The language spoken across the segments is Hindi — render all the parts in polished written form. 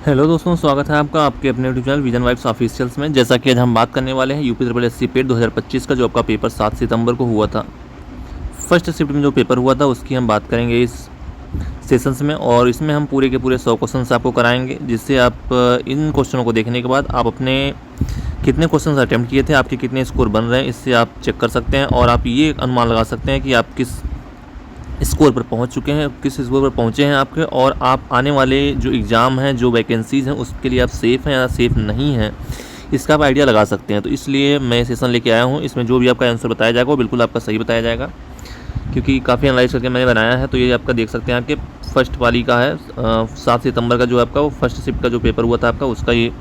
हेलो दोस्तों, स्वागत है आपका आपके अपने YouTube channel vision vibes officials में। जैसा कि आज हम बात करने वाले हैं यूपी ट्रिपल एस सी पेट 2025 का जो आपका पेपर 7 सितंबर को हुआ था। फर्स्ट शिफ्ट में जो पेपर हुआ था उसकी हम बात करेंगे इस सेशंस में, और इसमें हम पूरे के पूरे 100 क्वेश्चन आपको कराएंगे, जिससे आप इन क्वेश्चनों को देखने के बाद आप अपने कितने क्वेश्चन अटैम्प्ट किए थे, आपके कितने स्कोर बन रहे हैं, इससे आप चेक कर सकते हैं और आप ये अनुमान लगा सकते हैं कि आप किस स्कोर पर पहुंच चुके हैं, किस स्कोर पर पहुंचे हैं आपके, और आप आने वाले जो एग्ज़ाम हैं, जो वैकेंसीज़ हैं, उसके लिए आप सेफ़ हैं या सेफ़ नहीं हैं, इसका आप आइडिया लगा सकते हैं। तो इसलिए मैं सेशन लेके आया हूँ। इसमें जो भी आपका आंसर बताया जाएगा वो बिल्कुल आपका सही बताया जाएगा, क्योंकि काफ़ी एनालाइज करके मैंने बनाया है। तो ये आपका देख सकते हैं, आपके फर्स्ट वाली का है 7 सितंबर का जो आपका वो फर्स्ट शिफ्ट का जो पेपर हुआ था आपका, उसका ये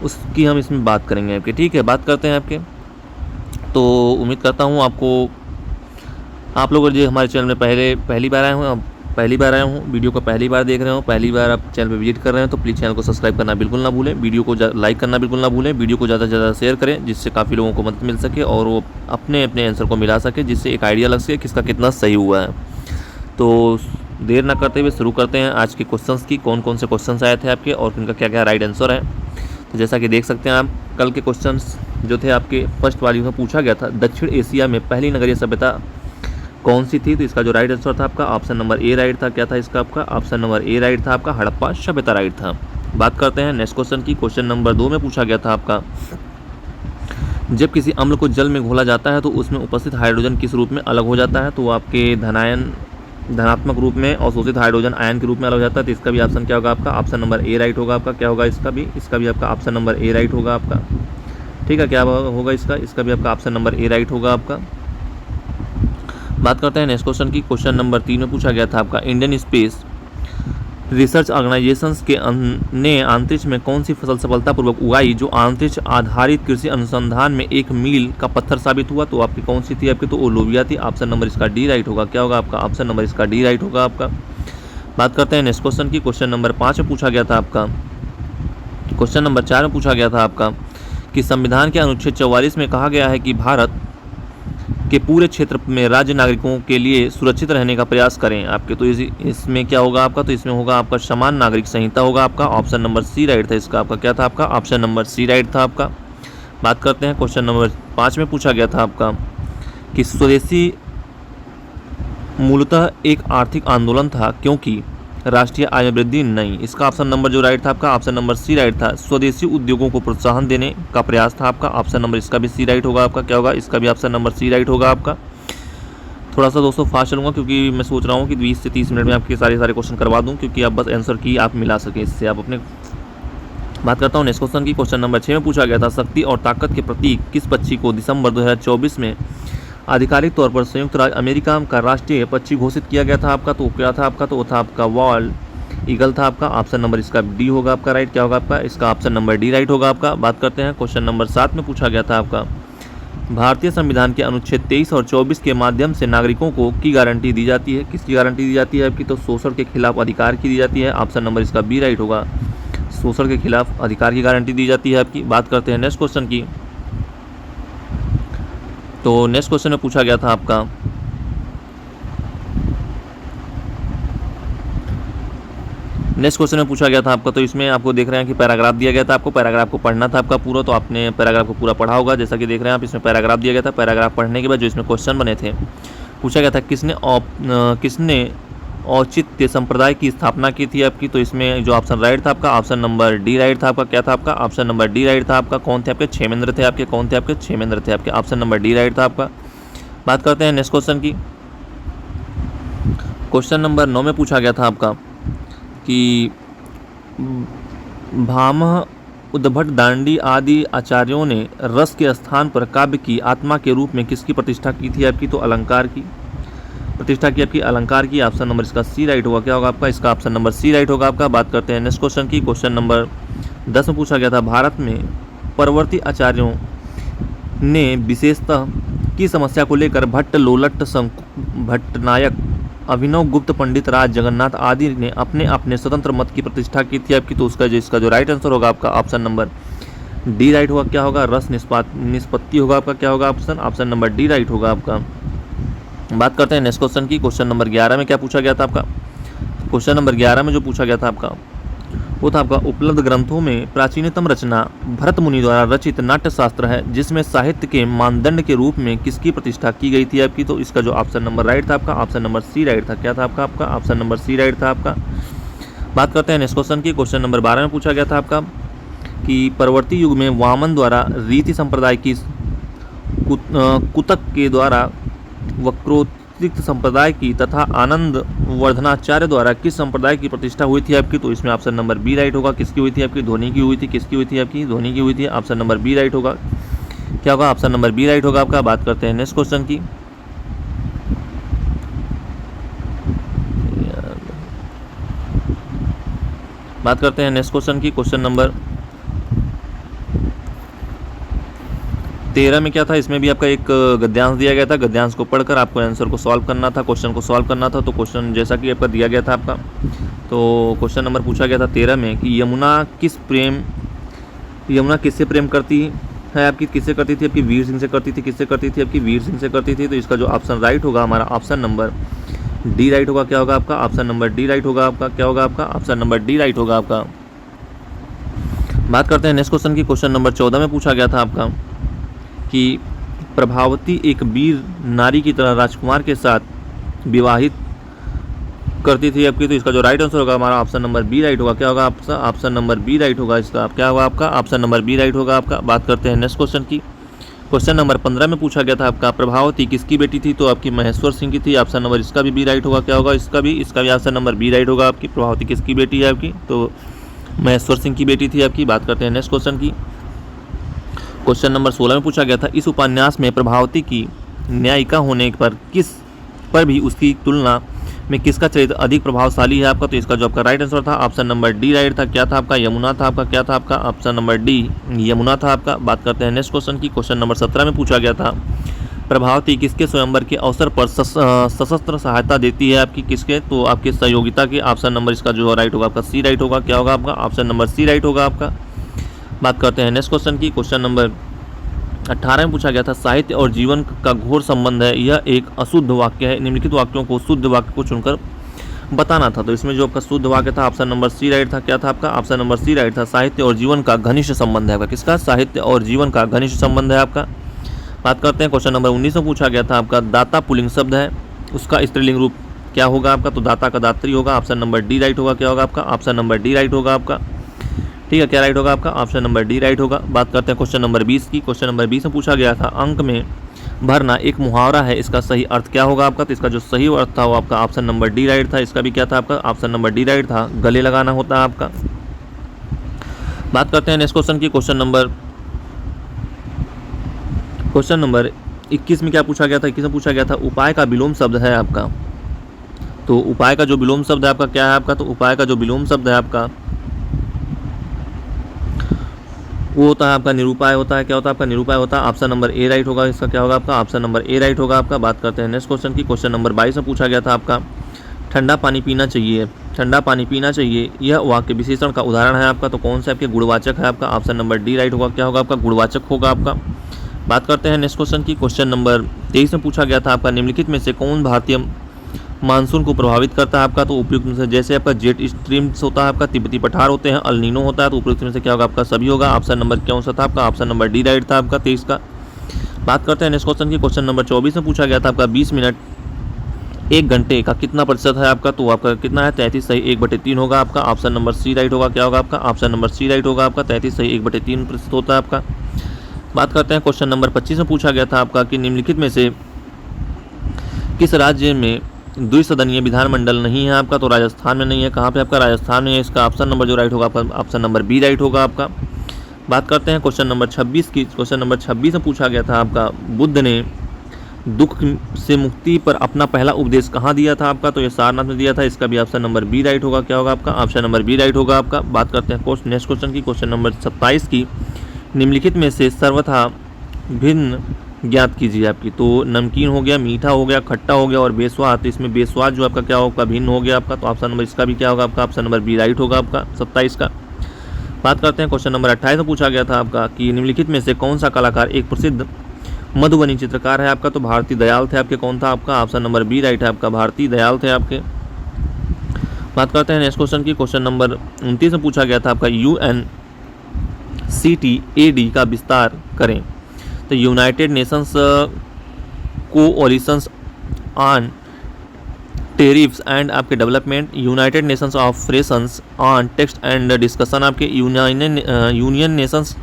उसकी हम इसमें बात करेंगे आपके। ठीक है, बात करते हैं आपके। तो उम्मीद करता हूँ आप लोग जो हमारे चैनल में पहली बार आए हूँ, वीडियो को पहली बार देख रहे हो, पहली बार आप चैनल पर विजिट कर रहे हैं, तो प्लीज़ चैनल को सब्सक्राइब करना बिल्कुल ना भूलें, वीडियो को लाइक करना बिल्कुल ना भूलें, वीडियो को ज़्यादा से ज़्यादा शेयर करें, जिससे काफ़ी लोगों को मदद मिल सके और वो अपने अपने आंसर को मिला सके, जिससे एक आइडिया लग सके किसका कितना सही हुआ है। तो देर ना करते हुए शुरू करते हैं आज के क्वेश्चंस की। कौन कौन से क्वेश्चंस आए थे आपके और उनका क्या क्या राइट आंसर है। तो जैसा कि देख सकते हैं आप, कल के क्वेश्चंस जो थे आपके फर्स्ट वाली में पूछा गया था, दक्षिण एशिया में पहली नगरीय सभ्यता कौन सी थी। तो इसका जो राइट आंसर था आपका ऑप्शन नंबर ए राइट था। क्या था इसका आपका ऑप्शन नंबर ए राइट था आपका, हड़प्पा सभ्यता राइट था। बात करते हैं नेक्स्ट क्वेश्चन की। क्वेश्चन नंबर 2 में पूछा गया था आपका, जब किसी अम्ल को जल में घोला जाता है तो उसमें उपस्थित हाइड्रोजन किस रूप में अलग हो जाता है। तो आपके धनात्मक रूप में अवशोषित हाइड्रोजन आयन के रूप में अलग हो जाता है। तो इसका भी ऑप्शन क्या होगा आपका, ऑप्शन नंबर ए राइट होगा आपका। क्या होगा इसका भी आपका ऑप्शन नंबर ए राइट होगा आपका। ठीक है, क्या होगा इसका भी आपका ऑप्शन नंबर ए राइट होगा आपका। बात करते हैं नेक्स्ट क्वेश्चन की। क्वेश्चन नंबर 3 में पूछा गया था आपका, इंडियन स्पेस रिसर्च ऑर्गेनाइजेशंस के ने अंतरिक्ष में कौन सी फसल सफलतापूर्वक उगाई जो अंतरिक्ष आधारित कृषि अनुसंधान में एक मील का पत्थर साबित हुआ। तो आपकी कौन सी थी आपकी, तो ओलोविया थी। ऑप्शन नंबर इसका डी राइट होगा। क्या होगा आपका ऑप्शन नंबर इसका डी राइट होगा आपका। बात करते हैं नेक्स्ट क्वेश्चन की। क्वेश्चन नंबर 5 में पूछा गया था आपका, क्वेश्चन नंबर 4 में पूछा गया था आपका कि संविधान के अनुच्छेद 44 में कहा गया है कि भारत के पूरे क्षेत्र में राज्य नागरिकों के लिए सुरक्षित रहने का प्रयास करें आपके। तो इसमें क्या होगा आपका, तो इसमें होगा आपका समान नागरिक संहिता होगा आपका। ऑप्शन नंबर सी राइट था इसका आपका। क्या था आपका ऑप्शन नंबर सी राइट था आपका। बात करते हैं क्वेश्चन नंबर 5 में पूछा गया था आपका कि स्वदेशी मूलतः एक आर्थिक आंदोलन था क्योंकि राष्ट्रीय आय में वृद्धि नहीं। इसका ऑप्शन नंबर जो राइट था आपका ऑप्शन नंबर सी राइट था। स्वदेशी उद्योगों को प्रोत्साहन देने का प्रयास था आपका। ऑप्शन नंबर इसका भी सी राइट होगा आपका। क्या होगा इसका भी ऑप्शन नंबर सी राइट होगा आपका। थोड़ा सा दोस्तों फास्ट चलूँगा, क्योंकि मैं सोच रहा हूँ कि 20 से 30 मिनट में आपके सारे क्वेश्चन करवा दूँ, क्योंकि आप बस आंसर की आप मिला सकें, इससे आप अपने। बात करता हूँ नेक्स्ट क्वेश्चन की। क्वेश्चन नंबर 6 में पूछा गया था, शक्ति और ताकत के प्रतीक किस पक्षी को दिसंबर 2024 में आधिकारिक तौर पर संयुक्त राज्य अमेरिका का राष्ट्रीय पक्षी घोषित किया गया था आपका। तो क्या था आपका, तो वो था आपका वॉल ईगल था आपका। ऑप्शन नंबर इसका डी होगा आपका राइट। क्या होगा आपका इसका ऑप्शन नंबर डी राइट होगा आपका। बात करते हैं क्वेश्चन नंबर 7 में पूछा गया था आपका, भारतीय संविधान के अनुच्छेद 23 और 24 के माध्यम से नागरिकों को की गारंटी दी जाती है। किसकी गारंटी दी जाती है आपकी, तो शोषण के खिलाफ अधिकार की दी जाती है। ऑप्शन नंबर इसका बी राइट होगा, शोषण के खिलाफ अधिकार की गारंटी दी जाती है आपकी। बात करते हैं नेक्स्ट क्वेश्चन की। तो नेक्स्ट क्वेश्चन में पूछा गया था आपका, तो इसमें आपको देख रहे हैं कि पैराग्राफ दिया गया था आपको। पैराग्राफ को पढ़ना था आपका पूरा, तो आपने पैराग्राफ को पूरा पढ़ा होगा। जैसा कि देख रहे हैं आप, इसमें पैराग्राफ दिया गया था। पैराग्राफ पढ़ने के बाद जो इसमें क्वेश्चन बने थे, पूछा गया था किसने औचित्य संप्रदाय की स्थापना की थी आपकी। तो इसमें जो ऑप्शन राइट था आपका ऑप्शन नंबर डी राइट था आपका। क्या था आपका ऑप्शन नंबर डी राइट था आपका। कौन थे आपके, क्षेमेंद्र थे आपके। कौन थे आपके, क्षेमेंद्र थे आपके। ऑप्शन नंबर डी राइट था आपका। बात करते हैं नेक्स्ट क्वेश्चन की। क्वेश्चन नंबर 9 में पूछा गया था आपका कि भामह, उद्भट, दांडी आदि आचार्यों ने रस के स्थान पर काव्य की आत्मा के रूप में किसकी प्रतिष्ठा की थी आपकी, तो अलंकार की प्रतिष्ठा की आपकी, अलंकार की। ऑप्शन नंबर इसका सी राइट होगा। क्या होगा आपका इसका ऑप्शन नंबर सी राइट होगा आपका। बात करते हैं नेक्स्ट क्वेश्चन की। क्वेश्चन नंबर 10 में पूछा गया था, भारत में परवर्ती आचार्यों ने विशेषतः की समस्या को लेकर भट्ट, लोलट, भट्टनायक, अभिनव गुप्त, पंडित राज, जगन्नाथ आदि ने अपने अपने स्वतंत्र मत की प्रतिष्ठा की थी आपकी। तो इसका जो राइट आंसर होगा आपका ऑप्शन नंबर डी राइट होगा। क्या होगा, रस निष्पत्ति होगा आपका। क्या होगा ऑप्शन नंबर डी राइट होगा आपका। बात करते हैं नेक्स्ट क्वेश्चन की। क्वेश्चन नंबर 11 में क्या पूछा गया था आपका, क्वेश्चन नंबर 11 में जो पूछा गया था आपका वो था आपका उपलब्ध ग्रंथों में प्राचीनतम रचना भरत मुनि द्वारा रचित नाट्यशास्त्र है, जिसमें साहित्य के मानदंड के रूप में किसकी प्रतिष्ठा की गई थी आपकी। तो इसका जो ऑप्शन नंबर राइट था आपका, ऑप्शन नंबर सी राइट था। क्या था आपका ऑप्शन नंबर सी राइट था आपका। बात करते हैं नेक्स्ट क्वेश्चन की। क्वेश्चन नंबर 12 में पूछा गया था आपका कि परवर्ती युग में वामन द्वारा रीति संप्रदाय की कुतक के द्वारा वक्रोक्त संप्रदाय की तथा आनंद वर्धनाचार्य द्वारा किस संप्रदाय की प्रतिष्ठा हुई थी आपकी। तो इसमें ऑप्शन नंबर बी राइट होगा। किसकी हुई थी आपकी, ध्वनि की हुई थी। किसकी हुई थी आपकी, ध्वनि की हुई थी। ऑप्शन नंबर बी राइट होगा। क्या होगा, ऑप्शन नंबर बी राइट होगा आपका। बात करते हैं नेक्स्ट क्वेश्चन की। बात करते हैं नेक्स्ट क्वेश्चन की। क्वेश्चन नंबर 13 में क्या था, इसमें भी आपका एक गद्यांश दिया गया था। गद्यांश को पढ़कर आपको आंसर को सॉल्व करना था, क्वेश्चन को सॉल्व करना था। तो क्वेश्चन जैसा कि आपका दिया गया था आपका, तो क्वेश्चन नंबर पूछा गया था 13 में कि यमुना किससे प्रेम करती है आपकी, किससे करती थी आपकी, वीर सिंह से करती थी। किससे करती थी आपकी, वीर सिंह से करती थी। तो इसका जो ऑप्शन राइट होगा हमारा ऑप्शन नंबर डी राइट होगा। क्या होगा आपका, ऑप्शन नंबर डी राइट होगा आपका। क्या होगा आपका, ऑप्शन नंबर डी राइट होगा आपका। बात करते हैं नेक्स्ट क्वेश्चन की। क्वेश्चन नंबर 14 में पूछा गया था आपका कि प्रभावती एक वीर नारी की तरह राजकुमार के साथ विवाहित करती थी आपकी। तो इसका जो राइट आंसर होगा हमारा ऑप्शन नंबर बी राइट होगा। क्या होगा आपका, ऑप्शन नंबर बी राइट होगा इसका। क्या होगा आपका, ऑप्शन नंबर बी राइट होगा आपका। बात करते हैं नेक्स्ट क्वेश्चन की। क्वेश्चन नंबर 15 में पूछा गया था आपका प्रभावती किसकी बेटी थी। तो आपकी महेश्वर सिंह की थी। ऑप्शन नंबर इसका भी बी राइट होगा। क्या होगा, इसका भी ऑप्शन नंबर बी राइट होगा आपकी। प्रभावती किसकी बेटी है आपकी, तो महेश्वर सिंह की बेटी थी आपकी। बात करते हैं नेक्स्ट क्वेश्चन की। क्वेश्चन नंबर 16 में पूछा गया था इस उपन्यास में प्रभावती की न्यायिका होने पर भी उसकी तुलना में किसका चरित्र अधिक प्रभावशाली है आपका। तो इसका जो आपका राइट आंसर था ऑप्शन नंबर डी राइट था। क्या था आपका, यमुना था आपका। क्या था आपका, ऑप्शन नंबर डी यमुना था आपका। बात करते हैं नेक्स्ट क्वेश्चन की। क्वेश्चन नंबर 17 में पूछा गया था प्रभावती किसके स्वयंवर के अवसर पर सशस्त्र सहायता देती है आपकी, किसके, तो आपके सहयोगिता के। ऑप्शन नंबर इसका जो राइट होगा आपका सी राइट होगा। क्या होगा आपका, ऑप्शन नंबर सी राइट होगा आपका। बात करते हैं नेक्स्ट क्वेश्चन की। क्वेश्चन नंबर 18 में पूछा गया था साहित्य और जीवन का घोर संबंध है, यह एक अशुद्ध वाक्य है, निम्नलिखित वाक्यों को शुद्ध वाक्य को चुनकर बताना था। तो इसमें जो आपका शुद्ध वाक्य था ऑप्शन नंबर सी राइट था। क्या था आपका, ऑप्शन नंबर सी राइट था। साहित्य और जीवन का घनिष्ठ संबंध है आपका। किसका, साहित्य और जीवन का घनिष्ठ संबंध है आपका। बात करते हैं क्वेश्चन नंबर 19 में पूछा गया था आपका दाता पुल्लिंग शब्द है, उसका स्त्रीलिंग रूप क्या होगा आपका। तो दाता का दात्री होगा। ऑप्शन नंबर डी राइट होगा। क्या होगा आपका, ऑप्शन नंबर डी राइट होगा आपका। ठीक है, क्या राइट होगा आपका, ऑप्शन नंबर डी राइट होगा। बात करते हैं क्वेश्चन नंबर 20 की। क्वेश्चन नंबर 20 में पूछा गया था अंक में भरना एक मुहावरा है, इसका सही अर्थ क्या होगा आपका। तो इसका जो सही अर्थ था वो आपका ऑप्शन नंबर डी राइट था। इसका भी क्या था आपका, ऑप्शन नंबर डी राइट था, गले लगाना होता है आपका। बात करते हैं नेक्स्ट क्वेश्चन की। क्वेश्चन नंबर 21 में क्या पूछा गया था, 21 में पूछा गया था उपाय का विलोम शब्द है आपका। तो उपाय का जो विलोम शब्द है आपका क्या है आपका, तो उपाय का जो विलोम शब्द है आपका वो होता है आपका निरूपाय होता है। क्या होता है आपका, निरूपाय होता है। ऑप्शन नंबर ए राइट होगा। इसका क्या होगा आपका, ऑप्शन नंबर ए राइट होगा आपका। बात करते हैं नेक्स्ट क्वेश्चन की। क्वेश्चन नंबर 22 में पूछा गया था आपका ठंडा पानी पीना चाहिए, ठंडा पानी पीना चाहिए, यह वाक्य विशेषण का उदाहरण है आपका। तो कौन सा आपके गुणवाचक है आपका, ऑप्शन नंबर डी राइट होगा। क्या होगा आपका, गुणवाचक होगा आपका। बात करते हैं नेक्स्ट क्वेश्चन की। क्वेश्चन नंबर 23 में पूछा गया था आपका निम्नलिखित में से कौन भारतीय मानसून को प्रभावित करता है आपका। तो उपयुक्त में से जैसे आपका जेट स्ट्रीम्स होता है आपका, तिब्बती पठार होते हैं, अल नीनो होता है। तो उपयुक्त में से क्या होगा आपका, सभी होगा। ऑप्शन नंबर कौन सा था आपका, ऑप्शन नंबर डी राइट था आपका 23 का। बात करते हैं नेक्स्ट क्वेश्चन की। क्वेश्चन नंबर 24 में पूछा गया था आपका 20 मिनट 1 घंटे का कितना प्रतिशत है आपका। तो आपका कितना है, 33 सही 1/3 होगा आपका। ऑप्शन नंबर सी राइट होगा। क्या होगा आपका, ऑप्शन नंबर सी राइट होगा आपका। 33 सही 1/3% होता है आपका। बात करते हैं क्वेश्चन नंबर 25 में पूछा गया था आपका कि निम्नलिखित में से किस राज्य में द्विसदनीय विधानमंडल नहीं है आपका। तो राजस्थान में नहीं है। कहाँ पे आपका, राजस्थान में है। इसका ऑप्शन नंबर जो राइट होगा आपका, ऑप्शन नंबर बी राइट होगा आपका। बात करते हैं क्वेश्चन नंबर 26 की। क्वेश्चन नंबर 26 में पूछा गया था आपका बुद्ध ने दुख से मुक्ति पर अपना पहला उपदेश कहाँ दिया था आपका। तो ये सारनाथ में दिया था। इसका भी ऑप्शन नंबर बी राइट होगा। क्या होगा आपका, ऑप्शन नंबर बी राइट होगा आपका। बात करते हैं नेक्स्ट क्वेश्चन की। क्वेश्चन नंबर 27 की निम्नलिखित में से सर्वथा भिन्न ज्ञात कीजिए आपकी। तो नमकीन हो गया, मीठा हो गया, खट्टा हो गया और बेस्वाद। तो इसमें बेस्वाद जो आपका क्या होगा, भिन्न हो गया आपका। तो ऑप्शन नंबर इसका भी क्या होगा आपका, ऑप्शन नंबर बी राइट होगा आपका 27 का। बात करते हैं क्वेश्चन नंबर 28 में पूछा गया था आपका कि निम्नलिखित में से कौन सा कलाकार एक प्रसिद्ध मधुबनी चित्रकार है आपका। तो भारती दयाल थे आपके। कौन था आपका, ऑप्शन नंबर बी राइट है आपका, भारती दयाल थे आपके। बात करते हैं नेक्स्ट क्वेश्चन की। क्वेश्चन नंबर 29 में पूछा गया था आपका UNCTAD का विस्तार करें। तो United Nations coalitions on tariffs and आपके development, United Nations operations on text and discussion आपके union nations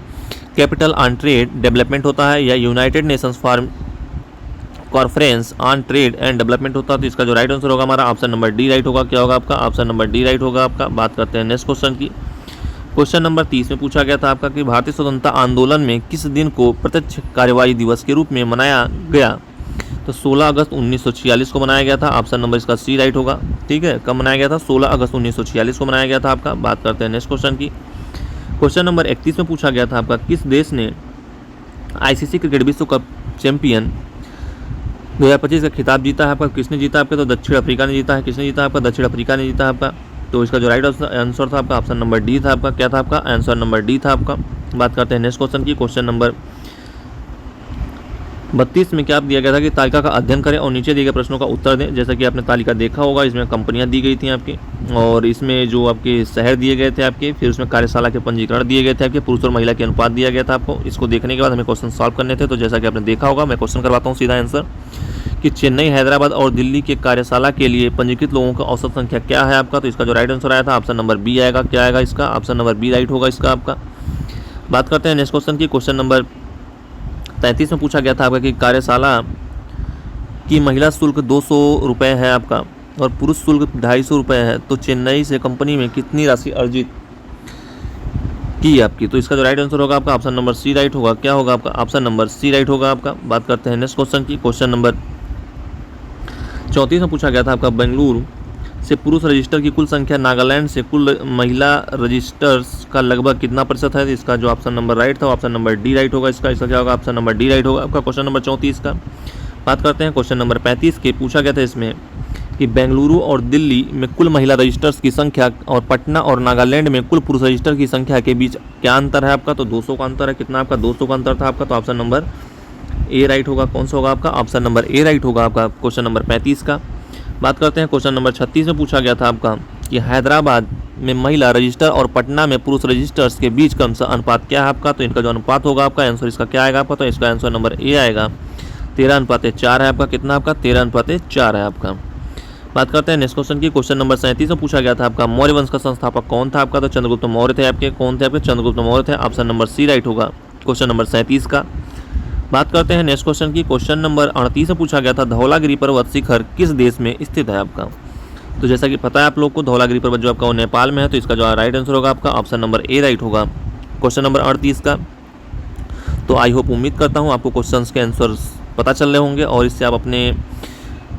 capital on trade development होता है, या United Nations for conference on trade and development होता है। तो इसका जो राइट आंसर होगा हमारा ऑप्शन नंबर डी राइट होगा। क्या होगा आपका? ऑप्शन नंबर डी राइट होगा आपका। बात करते हैं नेक्स्ट क्वेश्चन की। क्वेश्चन नंबर 30 में पूछा गया था आपका कि भारतीय स्वतंत्रता आंदोलन में किस दिन को प्रत्यक्ष कार्यवाही दिवस के रूप में मनाया गया। तो 16 अगस्त 1946 को मनाया गया था। ऑप्शन नंबर इसका सी राइट होगा। ठीक है, कब मनाया गया था? 16 अगस्त 1946 को मनाया गया था आपका। बात करते हैं नेक्स्ट क्वेश्चन की। क्वेश्चन नंबर 31 में पूछा गया था आपका किस देश ने आईसीसी क्रिकेट विश्व कप चैंपियन 2025 का खिताब जीता है आपका। किसने जीता आपका? तो दक्षिण अफ्रीका ने जीता है। किसने जीता आपका? दक्षिण अफ्रीका ने जीता आपका। तो इसका जो राइट आंसर था आपका ऑप्शन नंबर डी था आपका। क्या था आपका? आंसर नंबर डी था आपका। बात करते हैं नेक्स्ट क्वेश्चन की। क्वेश्चन नंबर 32 में क्या दिया गया था कि तालिका का अध्ययन करें और नीचे दिए गए प्रश्नों का उत्तर दें। जैसा कि आपने तालिका देखा होगा, इसमें कंपनियां दी गई थी आपकी, और इसमें जो आपके शहर दिए गए थे आपके, फिर उसमें कार्यशाला के पंजीकरण दिए गए थे आपके, पुरुष और महिला के अनुपात दिया गया था आपको। इसको देखने के बाद हमें क्वेश्चन सॉल्व करने थे। तो जैसा कि आपने देखा होगा, मैं क्वेश्चन करवाता हूँ सीधा आंसर कि चेन्नई, हैदराबाद और दिल्ली के कार्यशाला के लिए पंजीकृत लोगों का औसत संख्या क्या है आपका। तो इसका जो राइट आंसर आया था ऑप्शन नंबर बी आएगा। क्या आएगा इसका? ऑप्शन नंबर बी राइट होगा इसका आपका। बात करते हैं नेक्स्ट क्वेश्चन की। क्वेश्चन नंबर 33 में पूछा गया था आपका कि कार्यशाला की महिला शुल्क 200 रुपये है आपका और पुरुष शुल्क 250 रुपये है। तो चेन्नई से कंपनी में कितनी राशि अर्जित की आपकी। तो इसका जो राइट आंसर होगा आपका ऑप्शन नंबर सी राइट होगा। क्या होगा आपका? ऑप्शन नंबर सी राइट होगा आपका। बात करते हैं नेक्स्ट क्वेश्चन की। क्वेश्चन नंबर 34 में पूछा गया था आपका बेंगलुरु से पुरुष रजिस्टर की कुल संख्या नागालैंड से कुल महिला रजिस्टर्स का लगभग कितना प्रतिशत है। इसका जो ऑप्शन नंबर राइट था ऑप्शन नंबर डी राइट होगा इसका। इसका क्या होगा? ऑप्शन नंबर डी राइट होगा आपका। क्वेश्चन नंबर 34 का बात करते हैं। क्वेश्चन नंबर 35 के पूछा गया था इसमें कि बेंगलुरु और दिल्ली में कुल महिला रजिस्टर्स की संख्या और पटना और नागालैंड में कुल पुरुष रजिस्टर की संख्या के बीच क्या अंतर है आपका। तो 200 का अंतर है। कितना आपका? 200 का अंतर था आपका। तो ऑप्शन नंबर ए राइट होगा। कौन सा होगा आपका? ऑप्शन नंबर ए राइट होगा आपका क्वेश्चन नंबर 35 का। बात करते हैं क्वेश्चन नंबर 36 में पूछा गया था आपका कि हैदराबाद में महिला रजिस्टर और पटना में पुरुष रजिस्टर्स के बीच का अनुपात क्या है आपका। तो इनका जो अनुपात होगा आपका आंसर इसका क्या आएगा आपका। तो इसका आंसर नंबर ए आएगा। 13:4 है आपका। कितना आपका? 13:4 है आपका। बात करते हैं नेक्स्ट क्वेश्चन की। क्वेश्चन नंबर 37 में पूछा गया था आपका मौर्य वंश का संस्थापक कौन था आपका। तो चंद्रगुप्त मौर्य थे आपके। कौन थे आपके? चंद्रगुप्त मौर्य थे। ऑप्शन नंबर सी राइट होगा क्वेश्चन नंबर 37 का। बात करते हैं नेक्स्ट क्वेश्चन की। क्वेश्चन नंबर 38 में पूछा गया था धौलागिरी पर्वत शिखर किस देश में स्थित है आपका। तो जैसा कि पता है आप लोग को, धौलागिरी पर्वत जो आपका वो नेपाल में है। तो इसका जो राइट आंसर होगा आपका ऑप्शन नंबर ए राइट होगा क्वेश्चन नंबर 38 का। तो आई होप, उम्मीद करता हूँ आपको क्वेश्चंस के आंसर पता चल रहे होंगे और इससे आप अपने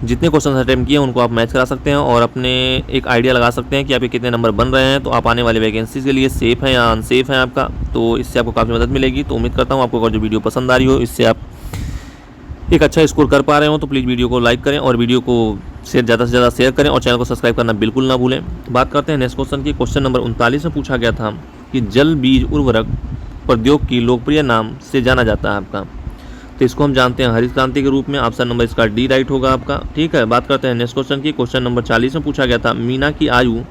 जितने क्वेश्चन अटेम्प्ट किए उनको आप मैच करा सकते हैं और अपने एक आइडिया लगा सकते हैं कि आपके कितने नंबर बन रहे हैं। तो आप आने वाली वैकेंसीज के लिए सेफ हैं या अनसेफ हैं आपका। तो इससे आपको काफ़ी मदद मिलेगी। तो उम्मीद करता हूँ आपको अगर जो वीडियो पसंद आ रही हो, इससे आप एक अच्छा स्कोर कर पा रहे हो, तो प्लीज़ वीडियो को लाइक करें और वीडियो को ज़्यादा से ज़्यादा शेयर करें और चैनल को सब्सक्राइब करना बिल्कुल ना भूलें। बात करते हैं नेक्स्ट क्वेश्चन की। क्वेश्चन नंबर 39 में पूछा गया था कि जल बीज उर्वरक प्रौद्योगिकी की लोकप्रिय नाम से जाना जाता है आपका। तो इसको हम जानते हैं हरित क्रांति के रूप में। ऑप्शन नंबर इसका डी राइट होगा आपका। ठीक है, बात करते हैं नेक्स्ट क्वेश्चन की। क्वेश्चन नंबर 40 में पूछा गया था मीना की आयु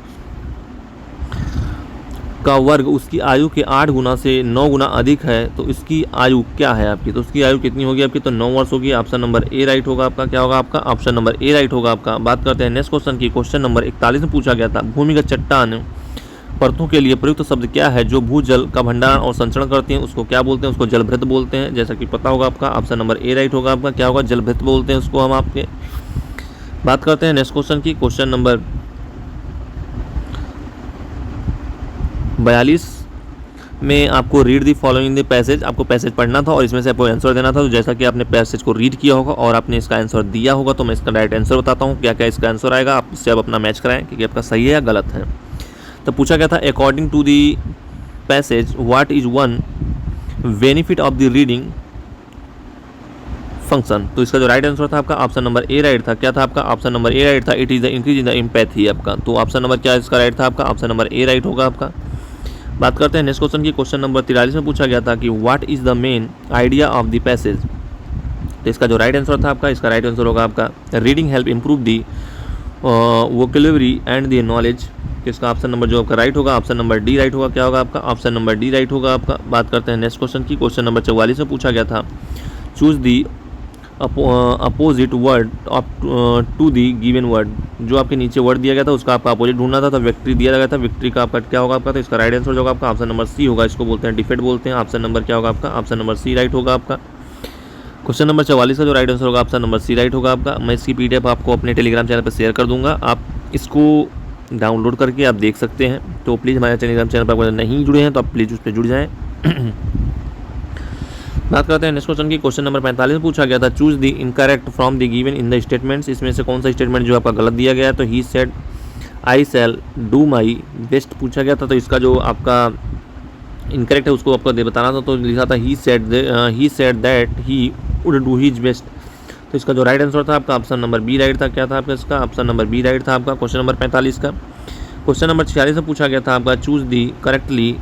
का वर्ग उसकी आयु के 8 गुना से 9 गुना अधिक है, तो इसकी आयु क्या है आपकी। तो उसकी आयु कितनी होगी आपकी। तो 9 वर्ष होगी। ऑप्शन नंबर ए राइट होगा आपका। क्या होगा आपका? ऑप्शन नंबर ए राइट होगा आपका। बात करते हैं नेक्स्ट क्वेश्चन की। क्वेश्चन नंबर 41 में पूछा गया था भूमिगत चट्टान परतों के लिए प्रयुक्त शब्द क्या है जो भूजल का भंडारण और संचरण करती हैं। उसको क्या बोलते हैं? उसको जलभृत बोलते हैं। जैसा कि पता होगा आपका, ऑप्शन नंबर ए राइट होगा आपका। क्या होगा? जलभृत बोलते हैं उसको हम आपके। बात करते हैं नेक्स्ट क्वेश्चन की। क्वेश्चन नंबर 42 में आपको read the following the passage, आपको पैसेज पढ़ना था और इसमें से आपको आंसर देना था। तो जैसा कि आपने पैसेज को रीड किया होगा और आपने इसका आंसर दिया होगा, तो मैं इसका डायरेक्ट आंसर बताता हूँ क्या क्या इसका आंसर आएगा। आप इससे आप अपना मैच कराएं कि आपका सही है या गलत है। तो पूछा गया था according to the passage what is one benefit of the reading function. तो इसका जो राइट आंसर था आपका ऑप्शन नंबर ए राइट था। क्या था आपका? ऑप्शन नंबर ए राइट था। It is the increase in the empathy आपका। तो ऑप्शन नंबर क्या इसका राइट था आपका? ऑप्शन नंबर ए राइट होगा आपका। बात करते हैं नेक्स्ट क्वेश्चन की। क्वेश्चन नंबर 43 में पूछा गया था कि what is the main idea of the passage. तो इसका जो राइट आंसर था आपका, इसका राइट आंसर होगा आपका reading help improve the vocabulary and the knowledge, किसका ऑप्शन नंबर जो आपका राइट होगा, ऑप्शन नंबर डी राइट होगा। क्या होगा आपका, ऑप्शन नंबर डी राइट होगा आपका। बात करते हैं नेक्स्ट क्वेश्चन की। क्वेश्चन नंबर 44 में पूछा गया था, choose the opposite word to the given word. जो आपके नीचे वर्ड दिया गया था उसका आपका अपोजिट ढूंढना था, तो विक्ट्री दिया गया था, विक्ट्री का आपका क्या होगा आपका, तो इसका राइट आंसर जो होगा आपका ऑप्शन नंबर सी होगा। इसको बोलते हैं डिफेट बोलते हैं। ऑप्शन नंबर क्या होगा आपका, ऑप्शन नंबर सी राइट होगा आपका। क्वेश्चन नंबर 44 का जो राइट आंसर होगा ऑप्शन नंबर सी राइट होगा आपका। मैं इसकी पीडीएफ आपको अपने टेलीग्राम चैनल पर शेयर कर दूंगा, आप इसको डाउनलोड करके आप देख सकते हैं। तो प्लीज़ हमारे टेलीग्राम चैनल पर अगर नहीं जुड़े हैं तो आप प्लीज़ उस पर जुड़ जाएँ। बात करते हैं नेक्स्ट क्वेश्चन की। क्वेश्चन नंबर 45 में पूछा गया था, choose the incorrect from the given in the statements. इसमें से कौन सा स्टेटमेंट जो आपका गलत दिया गया है, तो he said I shall do my best पूछा गया था, तो इसका जो आपका इनकरेक्ट है उसको आपको बताना था। तो लिखा था he said that he would do his best, तो इसका जो राइट आंसर था आपका ऑप्शन नंबर बी राइट था। क्या था आपका इसका, ऑप्शन नंबर बी राइट था आपका क्वेश्चन नंबर 45 का। क्वेश्चन नंबर 46 में पूछा गया था आपका, चूज दी करेक्टली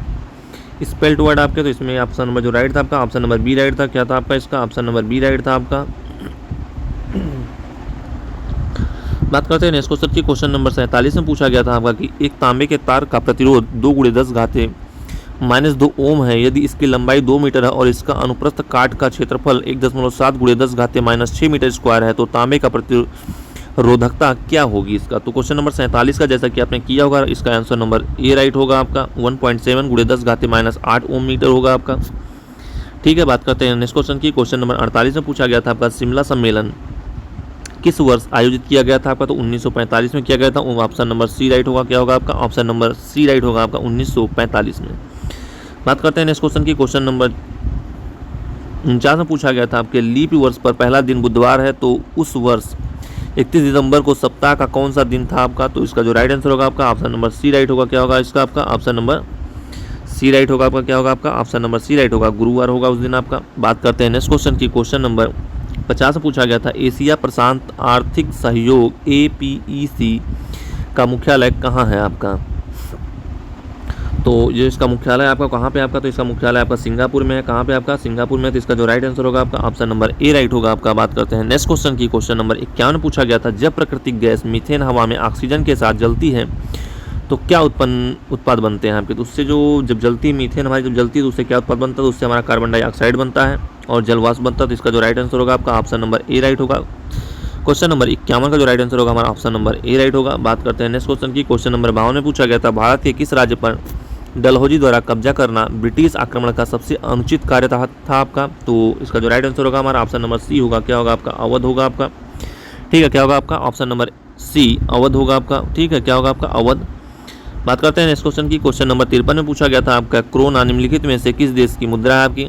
स्पेल्ड वर्ड आपके, तो इसमें ऑप्शन नंबर जो राइट था आपका ऑप्शन नंबर बी राइट था। क्या था आपका इसका, ऑप्शन नंबर बी राइट था आपका। बात करते हैं नेक्स्ट क्वेश्चन की। क्वेश्चन नंबर 47 में पूछा गया था आपका कि एक तांबे के तार का प्रतिरोध 2 × 10 घाते -2 ओम है, यदि इसकी लंबाई 2 मीटर है और इसका अनुप्रस्थ काट का क्षेत्रफल 1.7 × 10 घाते -6 मीटर स्क्वायर है, तो तांबे का प्रतिरोधकता क्या होगी इसका। तो क्वेश्चन नंबर 47 का जैसा कि आपने किया होगा, इसका आंसर नंबर ए राइट होगा आपका। 1.7 × 10 घाते -8 ओम मीटर होगा आपका। ठीक है, बात करते हैं नेक्स्ट क्वेश्चन की। क्वेश्चन नंबर 48 में पूछा गया था आपका, शिमला सम्मेलन किस वर्ष आयोजित किया गया था आपका, तो 1945 में किया गया था। ऑप्शन नंबर सी राइट होगा। क्या होगा आपका, ऑप्शन नंबर सी राइट होगा आपका 1945 में। बात करते हैं नेक्स्ट क्वेश्चन की। क्वेश्चन नंबर 49 में पूछा गया था आपके, लीप वर्ष पर पहला दिन बुधवार है, तो उस वर्ष 31 दिसंबर को सप्ताह का कौन सा दिन था आपका, तो इसका जो राइट आंसर होगा आपका ऑप्शन नंबर सी राइट होगा। क्या होगा इसका आपका, ऑप्शन नंबर सी राइट होगा आपका। क्या होगा आपका, ऑप्शन नंबर सी राइट होगा, गुरुवार होगा उस दिन आपका। बात करते हैं नेक्स्ट क्वेश्चन की। क्वेश्चन नंबर 50 में पूछा गया था, एशिया प्रशांत आर्थिक सहयोग APEC का मुख्यालय कहाँ है आपका, तो ये इसका मुख्यालय आपका कहाँ पे आपका, तो इसका मुख्यालय आपका सिंगापुर में है। कहाँ पे आपका, सिंगापुर में। तो इसका जो राइट आंसर होगा आपका ऑप्शन नंबर ए राइट होगा आपका। बात करते हैं नेक्स्ट क्वेश्चन की। क्वेश्चन नंबर 51 में पूछा गया था, जब प्राकृतिक गैस मीथेन हवा में ऑक्सीजन के साथ जलती है तो क्या उत्पाद बनते हैं आपके, तो उससे जो जब जलती है मीथेन हमारी जब जलती है तो उससे क्या उत्पाद बनता है, तो उससे हमारा कार्बन डाइऑक्साइड बनता है और जलवाष्प बनता है। तो इसका जो राइट आंसर होगा आपका ऑप्शन नंबर ए राइट होगा। क्वेश्चन नंबर 51 का जो राइट आंसर होगा हमारा ऑप्शन नंबर ए राइट होगा। बात करते हैं नेक्स्ट क्वेश्चन की। क्वेश्चन नंबर 52 में पूछा गया था, भारत के किस राज्य पर डलहौजी द्वारा कब्जा करना ब्रिटिश आक्रमण का सबसे अनुचित कार्य था आपका, तो इसका जो राइट आंसर होगा हमारा ऑप्शन नंबर सी होगा। क्या होगा आपका, अवध होगा आपका। ठीक है, क्या होगा आपका, ऑप्शन नंबर सी अवध होगा आपका। ठीक है, क्या होगा आपका, अवध। बात करते हैं नेक्स्ट क्वेश्चन की। क्वेश्चन नंबर 53 में पूछा गया था आपका, क्रोना निम्नलिखित में से किस देश की मुद्रा है आपकी,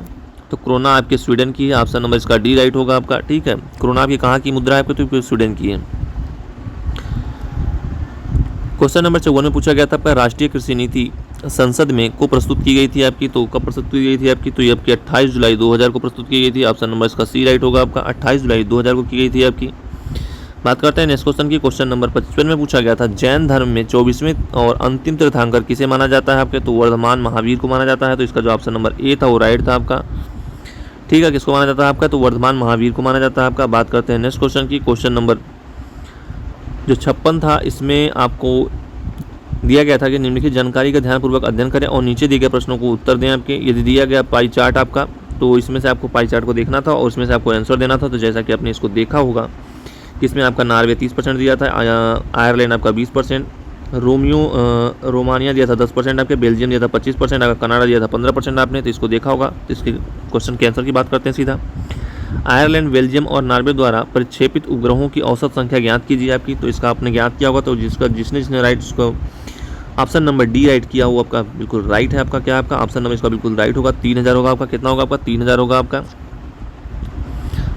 तो क्रोना आपके स्वीडन की है। ऑप्शन नंबर इसका डी राइट होगा आपका। ठीक है, क्रोना आपकी कहाँ की मुद्रा है आपकी, तो स्वीडन की है। क्वेश्चन नंबर 54 में पूछा गया था आपका, राष्ट्रीय कृषि नीति संसद में को प्रस्तुत की गई थी आपकी, तो कब प्रस्तुत की गई थी आपकी, तो ये आपकी 28 जुलाई 2000 को प्रस्तुत की गई थी। ऑप्शन नंबर इसका सी राइट होगा आपका। 28 जुलाई 2000 को की गई थी आपकी। बात करते हैं नेक्स्ट क्वेश्चन की। क्वेश्चन नंबर 55 में पूछा गया था, जैन धर्म में 24वें और अंतिम तीर्थंकर किसे माना जाता है आपके, तो वर्धमान महावीर को माना जाता है। तो इसका जो ऑप्शन नंबर ए था वो राइट था आपका। ठीक है, किसको माना जाता है आपका, तो वर्धमान महावीर को माना जाता है आपका। बात करते हैं नेक्स्ट क्वेश्चन की। क्वेश्चन नंबर जो 56 था, इसमें आपको दिया गया था कि निम्नलिखित जानकारी का ध्यानपूर्वक अध्ययन करें और नीचे दिए गए प्रश्नों को उत्तर दें आपके। यदि दिया गया पाई चार्ट आपका, तो इसमें से आपको पाई चार्ट को देखना था और उसमें से आपको आंसर देना था। तो जैसा कि आपने इसको देखा होगा कि इसमें आपका नॉर्वे 30% दिया था, आयरलैंड आपका 20%, रोमानिया दिया था 10% आपके, बेल्जियम दिया था 25%, आपका कनाडा दिया था 15% आपने। तो इसको देखा होगा। तो इसके क्वेश्चन के आंसर की बात करते हैं सीधा। आयरलैंड, बेल्जियम और नॉर्वे द्वारा प्रक्षेपित उपग्रहों की औसत संख्या ज्ञात कीजिए आपकी, तो इसका आपने ज्ञात किया होगा। तो जिसने राइट उसको ऑप्शन नंबर डी राइट किया वो आपका बिल्कुल राइट है आपका। क्या आपका ऑप्शन नंबर इसका बिल्कुल राइट होगा। 3000 होगा आपका। कितना होगा आपका, 3000 होगा आपका।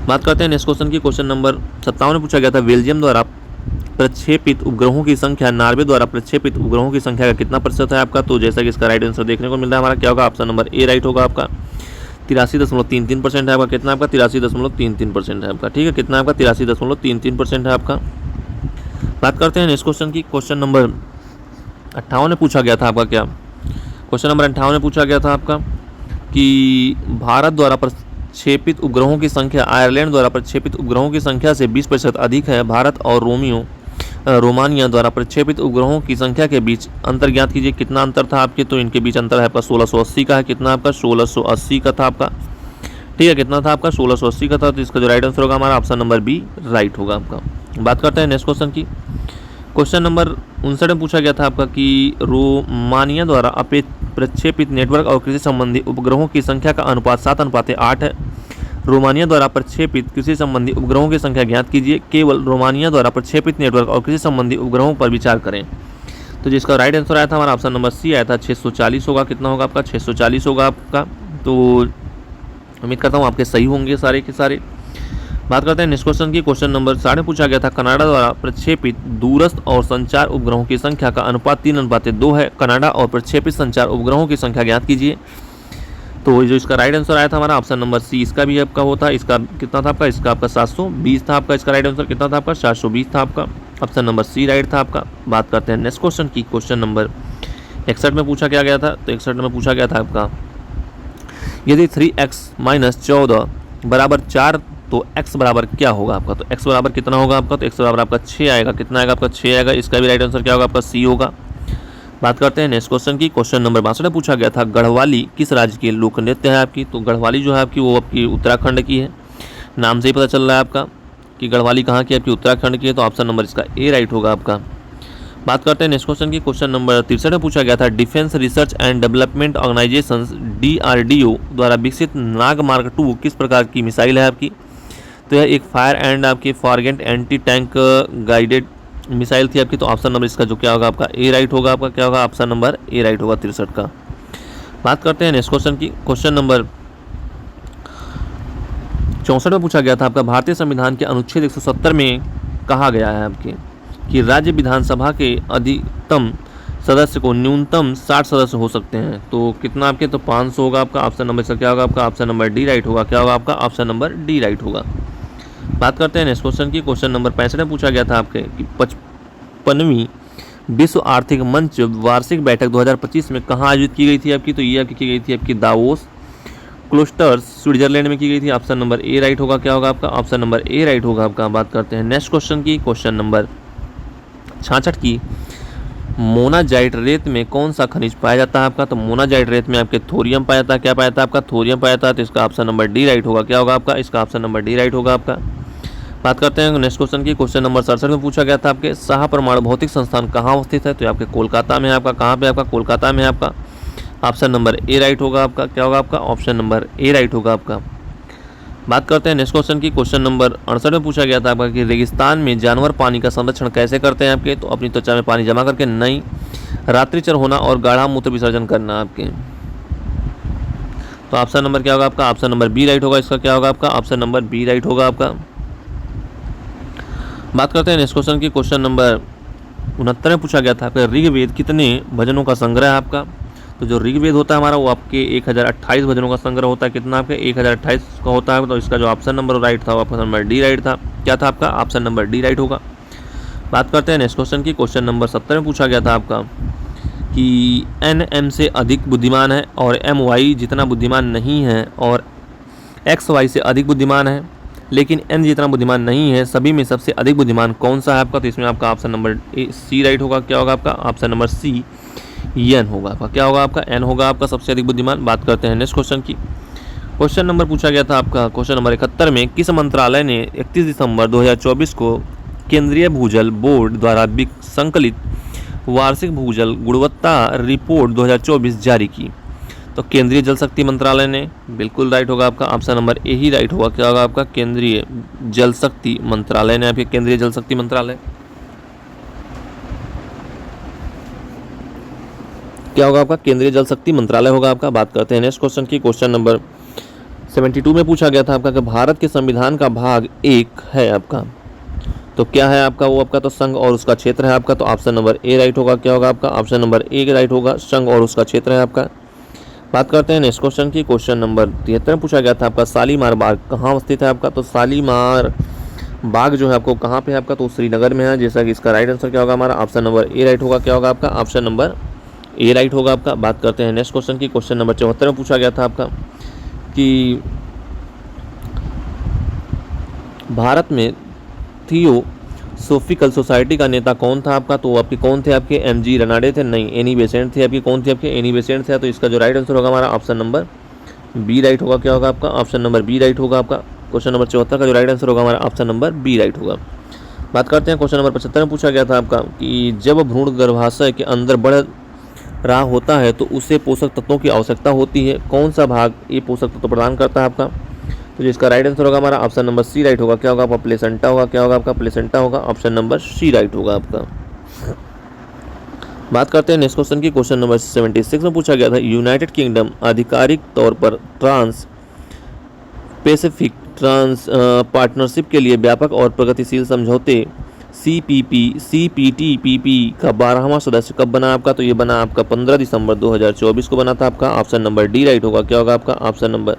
बात करते हैं नेक्स्ट क्वेश्चन की। क्वेश्चन नंबर 57 में पूछा गया था, बेल्जियम द्वारा प्रक्षेपित उपग्रहों की संख्या नॉर्वे द्वारा प्रक्षेपित उपग्रहों की संख्या का कितना प्रतिशत है आपका, तो जैसा कि इसका राइट आंसर देखने को मिल रहा है हमारा, क्या होगा, ऑप्शन नंबर ए राइट होगा आपका। 83.33% है आपका। कितना आपका, 83.33% है आपका। ठीक है, कितना आपका, 83.33% है आपका। बात करते हैं नेक्स्ट क्वेश्चन की। क्वेश्चन नंबर 58 में पूछा गया था आपका, क्या क्वेश्चन नंबर 58 में पूछा गया था आपका कि भारत द्वारा प्रक्षेपित उपग्रहों की संख्या आयरलैंड द्वारा प्रक्षेपित उपग्रहों की संख्या से 20% अधिक है। भारत और रोमानिया द्वारा प्रक्षेपित उपग्रहों की संख्या के बीच अंतर ज्ञात कीजिए। कितना अंतर था आपके, तो इनके बीच अंतर है आपका 1680 का है। कितना आपका 1680 का था आपका, ठीक है। कितना था आपका 1680 का था। तो इसका जो राइट आंसर होगा हमारा ऑप्शन नंबर बी राइट होगा आपका। बात करते हैं नेक्स्ट क्वेश्चन की। क्वेश्चन नंबर 59 में पूछा गया था आपका कि रोमानिया द्वारा प्रक्षेपित नेटवर्क और कृषि संबंधी उपग्रहों की संख्या का अनुपात 7:8 है। रोमानिया द्वारा प्रक्षेपित कृषि संबंधी उपग्रहों की संख्या ज्ञात कीजिए। केवल रोमानिया द्वारा प्रक्षेपित नेटवर्क और कृषि संबंधी उपग्रहों पर विचार करें। तो जिसका राइट आंसर आया था हमारा ऑप्शन नंबर सी आया था 640 होगा। कितना होगा आपका 640 होगा आपका। तो उम्मीद करता हूँ आपके सही होंगे सारे के सारे। बात करते हैं नेक्स्ट क्वेश्चन की। क्वेश्चन नंबर 60 में पूछा गया था कनाडा द्वारा प्रक्षेपित दूरस्थ और संचार उपग्रहों की संख्या का अनुपात 3:2 है। कनाडा और प्रक्षेपित संचार उपग्रहों की संख्या ज्ञात कीजिए। तो जो इसका राइट आंसर आया था हमारा ऑप्शन नंबर सी, इसका भी आपका होता है। इसका कितना था आपका, इसका आपका 720 था आपका। इसका राइट आंसर कितना था आपका 720 था आपका। ऑप्शन नंबर सी राइट था आपका। बात करते हैं नेक्स्ट क्वेश्चन की। क्वेश्चन नंबर 61 में पूछा क्या गया था, तो 61 में पूछा गया था आपका यदि 3x - 14 बराबर 4 तो x बराबर क्या होगा आपका। तो x बराबर कितना होगा आपका, तो x बराबर आपका 6 आएगा। कितना आएगा आपका 6 आएगा। इसका भी राइट आंसर क्या होगा आपका सी होगा। बात करते हैं नेक्स्ट क्वेश्चन की। क्वेश्चन नंबर 62 में पूछा गया था गढ़वाली किस राज्य की लोक नृत्य है आपकी। तो गढ़वाली जो है आपकी वो आपकी उत्तराखंड की है। नाम से ही पता चल रहा है आपका कि गढ़वाली कहाँ की आपकी उत्तराखंड की है। तो ऑप्शन नंबर इसका ए राइट होगा आपका। बात करते हैं नेक्स्ट क्वेश्चन की। क्वेश्चन नंबर 63 में पूछा गया था defence research and development organisation DRDO द्वारा विकसित नाग मार्क 2 किस प्रकार की मिसाइल है आपकी। तो यह एक फायर एंड आपकी forget anti tank guided missile थी आपकी। तो ऑप्शन नंबर इसका जो क्या होगा आपका ए राइट होगा आपका। क्या होगा ऑप्शन नंबर ए राइट होगा 63 का। बात करते हैं नेक्स्ट क्वेश्चन की। क्वेश्चन नंबर 64 में पूछा गया था आपका भारतीय संविधान के अनुच्छेद 170 में कहा गया है आपके कि राज्य विधानसभा के अधिकतम सदस्य को न्यूनतम 60 सदस्य हो सकते हैं। तो कितना आपके, तो 500 होगा आपका। ऑप्शन नंबर इसका क्या होगा आपका ऑप्शन नंबर डी राइट होगा। क्या होगा आपका ऑप्शन नंबर डी राइट होगा। बात करते हैं नेक्स्ट क्वेश्चन की। क्वेश्चन नंबर 65 में पूछा गया था आपके कि 55वीं विश्व आर्थिक मंच वार्षिक बैठक 2025 में कहाँ आयोजित की गई थी आपकी। तो ये आपकी की गई थी आपकी दावोस क्लोस्टर्स स्विट्जरलैंड में की गई थी। ऑप्शन नंबर ए राइट होगा। क्या होगा आपका ऑप्शन नंबर ए राइट होगा आपका। बात करते हैं नेक्स्ट क्वेश्चन की। क्वेश्चन नंबर 66 की मोनाजाइट रेत में कौन सा खनिज पाया जाता है आपका। तो मोनाजाइट रेत में आपके थोरियम पाया जाता है। क्या पाया जाता है आपका थोरियम पाया जाता है। तो इसका ऑप्शन नंबर डी राइट होगा। क्या होगा आपका, इसका ऑप्शन नंबर डी राइट होगा आपका। बात करते हैं नेक्स्ट क्वेश्चन की। क्वेश्चन नंबर 67 में पूछा गया था आपके शाह परमाणु भौतिक संस्थान कहाँ अवस्थित है। तो आपके कोलकाता में है आपका। कहाँ पे आपका, कोलकाता में है आपका। ऑप्शन नंबर ए राइट होगा आपका। क्या होगा आपका ऑप्शन नंबर ए राइट होगा आपका। बात करते हैं नेक्स्ट क्वेश्चन की। क्वेश्चन नंबर 68 में पूछा गया था आपका कि रेगिस्तान में जानवर पानी का संरक्षण कैसे करते हैं आपके। तो अपनी त्वचा में पानी जमा करके, नहीं, रात्रिचर होना और गाढ़ा मूत्र विसर्जन करना आपके। तो ऑप्शन नंबर क्या होगा आपका ऑप्शन नंबर बी राइट होगा। इसका क्या होगा आपका ऑप्शन नंबर बी राइट होगा आपका। बात करते हैं नेक्स्ट क्वेश्चन की। क्वेश्चन नंबर 69 में पूछा गया था आपका ऋग्वेद कितने भजनों का संग्रह है आपका। तो जो ऋग्वेद होता है हमारा वो आपके 1028 भजनों का संग्रह होता है। कितना आपके 1028 का होता है। तो इसका जो ऑप्शन नंबर राइट था वो ऑप्शन नंबर डी राइट था। क्या था आपका ऑप्शन नंबर डी राइट होगा। बात करते हैं नेक्स्ट क्वेश्चन की। क्वेश्चन नंबर 70 में पूछा गया था आपका कि NM से अधिक बुद्धिमान है और MY जितना बुद्धिमान नहीं है और XY से अधिक बुद्धिमान है लेकिन N जितना बुद्धिमान नहीं है, सभी में सबसे अधिक बुद्धिमान कौन सा है आपका। तो इसमें आपका ऑप्शन नंबर सी राइट होगा। क्या होगा आपका ऑप्शन नंबर सी एन होगा आपका। क्या होगा आपका एन होगा आपका सबसे अधिक बुद्धिमान। बात करते हैं नेक्स्ट क्वेश्चन की। क्वेश्चन नंबर पूछा गया था आपका क्वेश्चन नंबर 71 में किस मंत्रालय ने 31 दिसंबर 2024 को केंद्रीय भूजल बोर्ड द्वारा संकलित वार्षिक भूजल गुणवत्ता रिपोर्ट 2024 जारी की। तो केंद्रीय जल शक्ति मंत्रालय ने, बिल्कुल राइट होगा आपका option number A he right होगा। क्या होगा आपका केंद्रीय जल शक्ति मंत्रालय ने, आपके केंद्रीय जल शक्ति मंत्रालय। क्या होगा आपका केंद्रीय जल शक्ति मंत्रालय होगा आपका। बात करते हैं नेक्स्ट क्वेश्चन की। क्वेश्चन नंबर 72 में पूछा गया था आपका कि भारत के संविधान का भाग 1 है आपका। तो क्या है आपका वो आपका, तो संघ और उसका क्षेत्र है आपका। तो ऑप्शन नंबर ए राइट होगा। क्या होगा आपका ऑप्शन नंबर ए राइट होगा, संघ और उसका क्षेत्र है आपका। बात करते हैं नेक्स्ट क्वेश्चन की। क्वेश्चन नंबर 73 में पूछा गया था आपका शालीमार बाग कहाँ अवस्थित है आपका। तो शालीमार बाग जो है आपको कहाँ पे है आपका, तो श्रीनगर में है। जैसा कि इसका राइट आंसर क्या होगा हमारा ऑप्शन नंबर ए राइट होगा। क्या होगा आपका ऑप्शन नंबर ए राइट होगा आपका। बात करते हैं नेक्स्ट क्वेश्चन की। क्वेश्चन नंबर 74 में पूछा गया था आपका कि भारत में सोफिकल सोसाइटी का नेता कौन था आपका? तो आपके कौन थे आपके? एमजी रनाडे थे? नहीं, एनी बेसेंट थे आपके। कौन थे आपके? एनी बेसेंट थे। तो इसका जो राइट आंसर होगा हमारा ऑप्शन नंबर बी राइट होगा। क्या होगा आपका? ऑप्शन नंबर बी राइट होगा आपका। क्वेश्चन नंबर 74 का जो राइट आंसर होगा हमारा ऑप्शन नंबर बी राइट होगा। बात करते हैं क्वेश्चन नंबर 75 में पूछा गया था आपका कि जब भ्रूण गर्भाशय के अंदर बढ़ रहा होता है तो उसे पोषक तत्वों की आवश्यकता होती है। कौन सा भाग ये पोषक तत्व प्रदान करता है आपका? तो जिसका राइट आंसर होगा हमारा ऑप्शन नंबर सी राइट होगा। क्या होगा आपका? प्लेसेंटा होगा। क्या होगा आपका? प्लेसेंटा होगा। ऑप्शन नंबर सी राइट होगा आपका। बात करते हैं नेक्स्ट क्वेश्चन की। क्वेश्चन नंबर 76 में पूछा गया था यूनाइटेड किंगडम आधिकारिक तौर पर ट्रांस पैसिफिक ट्रांस पार्टनरशिप के लिए व्यापक और प्रगतिशील समझौते CPTPP का 12वां सदस्य कब बना आपका? तो ये बना आपका 15 दिसंबर 2024 को बना था आपका। ऑप्शन नंबर डी राइट होगा। क्या होगा आपका? ऑप्शन नंबर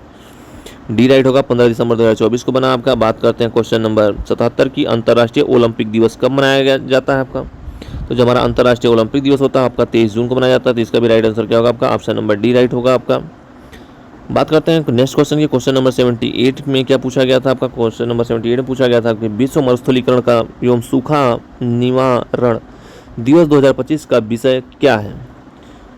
डी राइट होगा। 15 दिसंबर 2024 को बना आपका। बात करते हैं क्वेश्चन नंबर 77 की। अंतर्राष्ट्रीय ओलंपिक दिवस कब मनाया जाता है आपका? तो जो हमारा अंतर्राष्ट्रीय ओलंपिक दिवस होता है आपका 23 जून को मनाया जाता है। तो इसका भी राइट आंसर क्या होगा आपका? ऑप्शन नंबर डी राइट होगा आपका। बात करते हैं नेक्स्ट क्वेश्चन की। क्वेश्चन नंबर 78 में क्या पूछा गया था आपका? क्वेश्चन नंबर 78 में पूछा गया था कि विश्व मरुस्थलीकरण का एवं सूखा निवारण दिवस 2025 का विषय क्या है?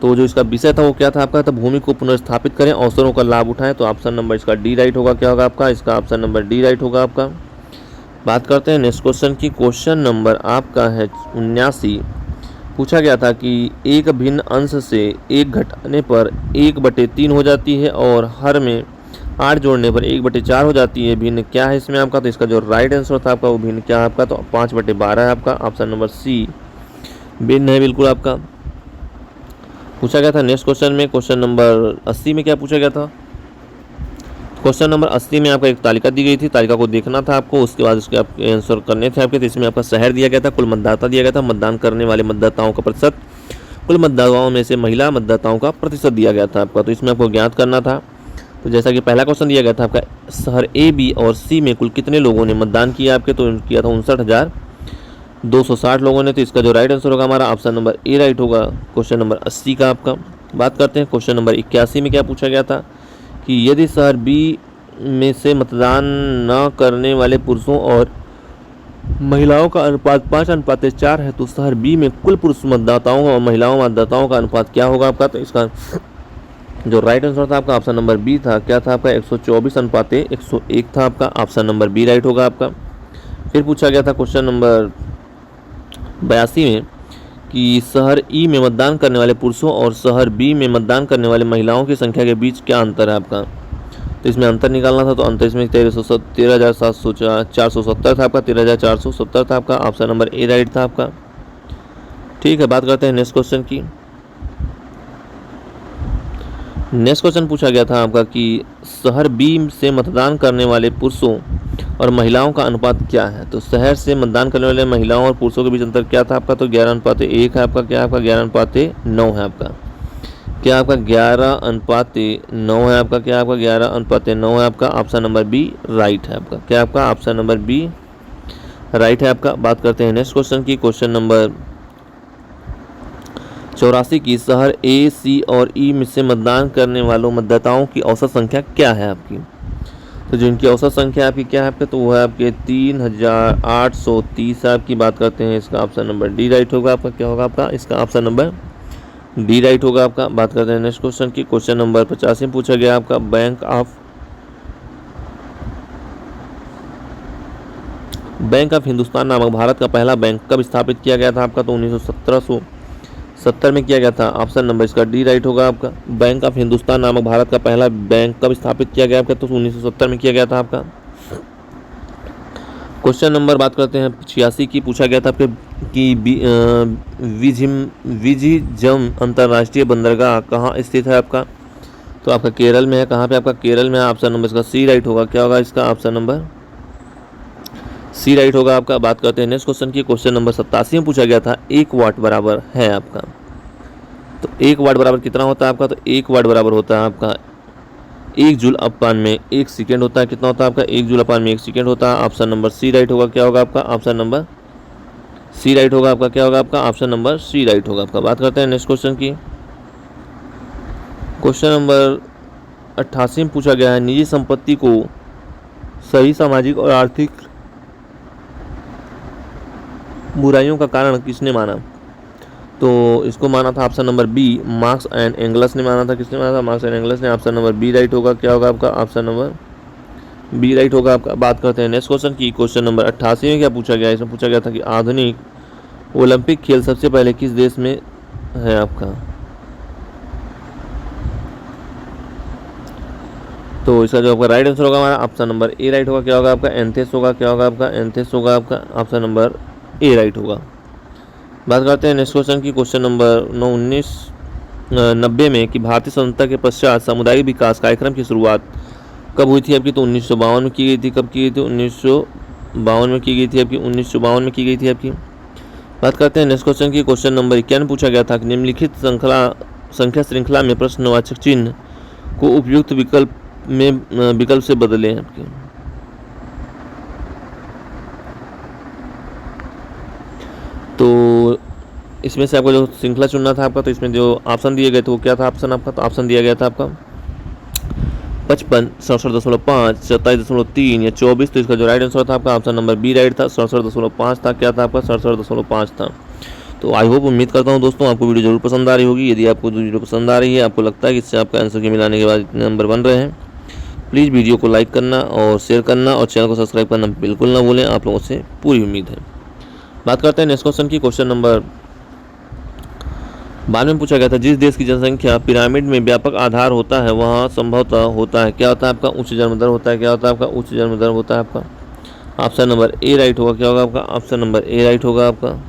तो जो इसका विषय था वो क्या था आपका? तो भूमि को पुनर्स्थापित करें, अवसरों का लाभ उठाएं। तो ऑप्शन नंबर इसका डी राइट होगा। क्या होगा आपका? इसका ऑप्शन नंबर डी राइट होगा आपका। बात करते हैं नेक्स्ट क्वेश्चन की। क्वेश्चन नंबर आपका है 79। पूछा गया था कि एक भिन्न अंश से एक घटाने पर 1/3 हो जाती है और हर में 8 जोड़ने पर 1/4 हो जाती है। भिन्न क्या है इसमें आपका? तो इसका जो राइट आंसर था आपका वो भिन्न क्या है आपका? तो 5/12 है आपका। ऑप्शन नंबर सी भिन्न है बिल्कुल आपका। पूछा गया था नेक्स्ट क्वेश्चन में। क्वेश्चन नंबर 80 में क्या पूछा गया था? क्वेश्चन नंबर 80 में आपका एक तालिका दी गई थी, तालिका को देखना था आपको, उसके बाद उसके आपके आंसर करने थे आपके। तो इसमें आपका शहर दिया गया था, कुल मतदाता दिया गया था, मतदान करने वाले मतदाताओं का प्रतिशत, कुल मतदाताओं में से महिला मतदाताओं का प्रतिशत दिया गया था आपका। तो इसमें आपको ज्ञात करना था। तो जैसा कि पहला क्वेश्चन दिया गया था आपका शहर ए, बी और सी में कुल कितने लोगों ने मतदान किया आपके? तो किया था 59,260 लोगों ने। तो इसका जो राइट आंसर होगा हमारा ऑप्शन नंबर ए राइट होगा क्वेश्चन नंबर 80 का आपका। बात करते हैं क्वेश्चन नंबर 81 में क्या पूछा गया था कि यदि शहर बी में से मतदान न करने वाले पुरुषों और महिलाओं का अनुपात 5:4 है तो शहर बी में कुल पुरुष मतदाताओं और महिलाओं मतदाताओं का अनुपात क्या होगा आपका? तो इसका जो राइट आंसर था आपका ऑप्शन नंबर बी था। क्या था आपका? 124:101 था आपका। ऑप्शन नंबर बी राइट होगा आपका। फिर पूछा गया था क्वेश्चन नंबर 82 में कि शहर ई में मतदान करने वाले पुरुषों और शहर बी में मतदान करने वाले महिलाओं की संख्या के बीच क्या अंतर है आपका? तो इसमें अंतर निकालना था। तो अंतर इसमें 13,470 था आपका। 13,470 था आपका। ऑप्शन नंबर ए राइट था आपका। ठीक है, बात करते हैं नेक्स्ट क्वेश्चन की। नेक्स्ट क्वेश्चन पूछा गया था आपका कि शहर बी से मतदान करने वाले पुरुषों और महिलाओं का अनुपात क्या है? तो शहर से मतदान करने वाले महिलाओं और पुरुषों के बीच अंतर क्या था आपका? तो 11:1 है आपका। क्या आपका? 11:9 है आपका। क्या आपका? 11:9 है आपका। क्या आपका? 11:9 है आपका। ऑप्शन नंबर बी राइट है आपका। क्या आपका? ऑप्शन नंबर बी राइट है आपका। बात करते हैं नेक्स्ट क्वेश्चन की। क्वेश्चन नंबर 84 की शहर ए, सी और ई में से मतदान करने वालों मतदाताओं की औसत संख्या क्या है आपकी? तो जो इनकी औसत संख्या आपकी क्या है आपके? तो वो है आपके 3,830 आपकी। बात करते हैं इसका ऑप्शन नंबर डी राइट होगा आपका। क्या होगा आपका? इसका ऑप्शन नंबर डी राइट होगा आपका। बात करते हैं नेक्स्ट क्वेश्चन की। क्वेश्चन नंबर 85 में पूछा गया आपका बैंक ऑफ हिंदुस्तान नामक भारत का पहला बैंक कब स्थापित किया गया था आपका? तो 1770 में किया गया था। ऑप्शन नंबर इसका डी राइट होगा आपका। बैंक ऑफ हिंदुस्तान नामक भारत का पहला बैंक कब स्थापित किया गया आपका? तो 1970 में किया गया था आपका। क्वेश्चन नंबर बात करते हैं 86 की। पूछा गया था आपके कि विझिजम अंतर्राष्ट्रीय बंदरगाह कहाँ स्थित है आपका? तो आपका केरल में है। कहाँ पे आपका? केरल में है। ऑप्शन नंबर इसका सी राइट होगा। क्या होगा इसका? ऑप्शन नंबर सी राइट होगा आपका। बात करते हैं नेक्स्ट क्वेश्चन की। क्वेश्चन नंबर 87 में पूछा गया था 1 वाट बराबर है आपका। तो 1 वाट बराबर कितना होता है आपका? तो 1 वाट बराबर होता है आपका 1 जूल अपान में 1 सेकेंड होता है। कितना होता है आपका? 1 जूल अपान में 1 सेकेंड होता है। ऑप्शन नंबर सी राइट होगा। क्या होगा आपका? ऑप्शन नंबर सी राइट होगा आपका। क्या होगा आपका? ऑप्शन नंबर सी राइट होगा आपका। बात करते हैं नेक्स्ट क्वेश्चन की। क्वेश्चन नंबर 88 में पूछा गया है निजी संपत्ति को सही सामाजिक और आर्थिक बुराइयों का कारण किसने माना? तो इसको माना था option number b, Marx and Engels ने माना था। किसने माना था? मार्क्स एंड एंगल्स ने। ऑप्शन नंबर बी राइट होगा। क्या होगा आपका? ऑप्शन नंबर बी राइट होगा आपका। बात करते हैं नेक्स्ट क्वेश्चन की। क्वेश्चन नंबर 88 में क्या पूछा गया? इसमें पूछा गया था कि आधुनिक ओलंपिक खेल सबसे पहले किस देश में है आपका? तो इसका जो आपका राइट आंसर होगा हमारा ऑप्शन नंबर ए राइट होगा। क्या होगा आपका? एंथेस होगा। क्या होगा आपका? एंथेस होगा आपका। ऑप्शन नंबर ए राइट होगा। बात करते हैं नेक्स्ट क्वेश्चन की। क्वेश्चन नंबर 1990 में कि भारतीय स्वतंत्रता के पश्चात सामुदायिक विकास कार्यक्रम की शुरुआत कब हुई थी आपकी? तो 1952 में की गई थी। कब की गई थी? 1952 में की गई थी आपकी। 1952 में की गई थी आपकी। बात करते हैं नेक्स्ट क्वेश्चन की। क्वेश्चन नंबर 51 पूछा गया था कि निम्नलिखित संख्या श्रृंखला में प्रश्नवाचक चिन्ह को उपयुक्त विकल्प से बदलें आपके। तो इसमें से आपको जो श्रृंखला चुनना था आपका, तो इसमें जो ऑप्शन दिए गए थे वो क्या था ऑप्शन आपका? तो ऑप्शन दिया गया था आपका 55, 67.5, 27.3 या 24। तो इसका जो राइट आंसर था आपका ऑप्शन नंबर बी राइट था, 67.5 था। क्या था आपका? 67.5 था। तो आई होप, उम्मीद करता हूँ दोस्तों आपको वीडियो जरूर पसंद आ रही होगी। यदि आपको वीडियो पसंद आ रही है, आपको लगता है कि इससे आपका आंसर के मिलाने के बाद इतने नंबर बन रहे हैं, प्लीज़ वीडियो को लाइक करना और शेयर करना और चैनल को सब्सक्राइब करना बिल्कुल ना भूलें। आप लोगों से पूरी उम्मीद है। बात करते हैं नेक्स्ट क्वेश्चन की। क्वेश्चन नंबर 12 में पूछा गया था जिस देश की जनसंख्या पिरामिड में व्यापक आधार होता है वहाँ संभवतः होता है। क्या होता है आपका? उच्च जन्म दर होता है। क्या होता है आपका? उच्च जन्म दर होता है आपका। ऑप्शन नंबर ए राइट होगा। क्या होगा आपका? ऑप्शन नंबर ए राइट होगा आपका।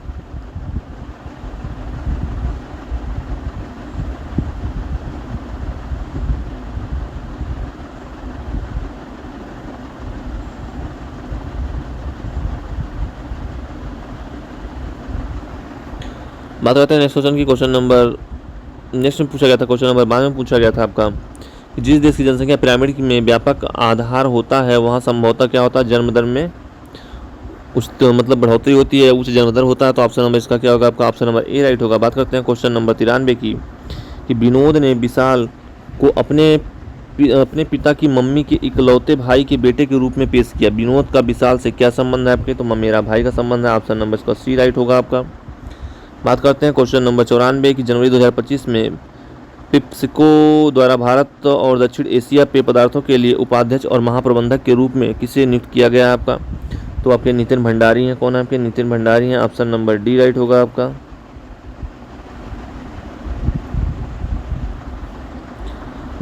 बात करते हैं नेक्स्ट क्वेश्चन की। क्वेश्चन नंबर नेक्स्ट में पूछा गया था, क्वेश्चन नंबर 12 में पूछा गया था आपका कि जिस देश की जनसंख्या पिरामिड में व्यापक आधार होता है वहाँ संभवतः क्या होता है? जन्म दर में मतलब बढ़ोतरी होती है, उच्च जन्म दर होता है। तो ऑप्शन नंबर इसका क्या होगा आपका? ऑप्शन नंबर ए राइट होगा। बात करते हैं क्वेश्चन नंबर 93 की कि विनोद ने विशाल को अपने पिता की मम्मी के इकलौते भाई के बेटे के रूप में पेश किया। विनोद का विशाल से क्या संबंध है आपके? तो मेरा भाई का संबंध है। ऑप्शन नंबर इसका सी राइट होगा आपका। बात करते हैं क्वेश्चन नंबर 94 की जनवरी 2025 में पिप्सिको द्वारा भारत और दक्षिण एशिया पेय पदार्थों के लिए उपाध्यक्ष और महाप्रबंधक के रूप में किसे नियुक्त किया गया है आपका? तो आपके नितिन भंडारी हैं। कौन है आपके? नितिन भंडारी हैं। ऑप्शन नंबर डी राइट होगा आपका।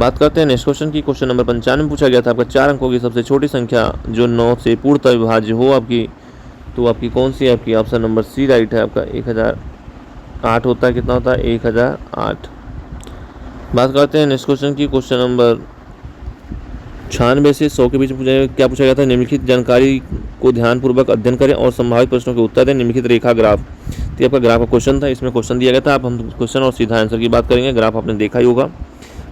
बात करते हैं नेक्स्ट क्वेश्चन की। क्वेश्चन नंबर 95 में पूछा गया था आपका 4 अंकों की सबसे छोटी संख्या जो 9 से पूर्णतः विभाज्य हो आपकी, तो आपकी कौन सी है आपकी? ऑप्शन नंबर सी राइट है आपका। 1008 होता है। कितना होता है? 1008। बात करते हैं नेक्स्ट क्वेश्चन की। क्वेश्चन नंबर 96 से 100 के बीच क्या पूछा गया था? निम्नलिखित जानकारी को ध्यानपूर्वक अध्ययन करें और संभावित प्रश्नों के उत्तर दें। निम्नलिखित रेखा ग्राफ, तो आपका ग्राफ का क्वेश्चन था। इसमें क्वेश्चन दिया गया था, अब हम क्वेश्चन और सीधा आंसर की बात करेंगे। ग्राफ आपने देखा ही होगा।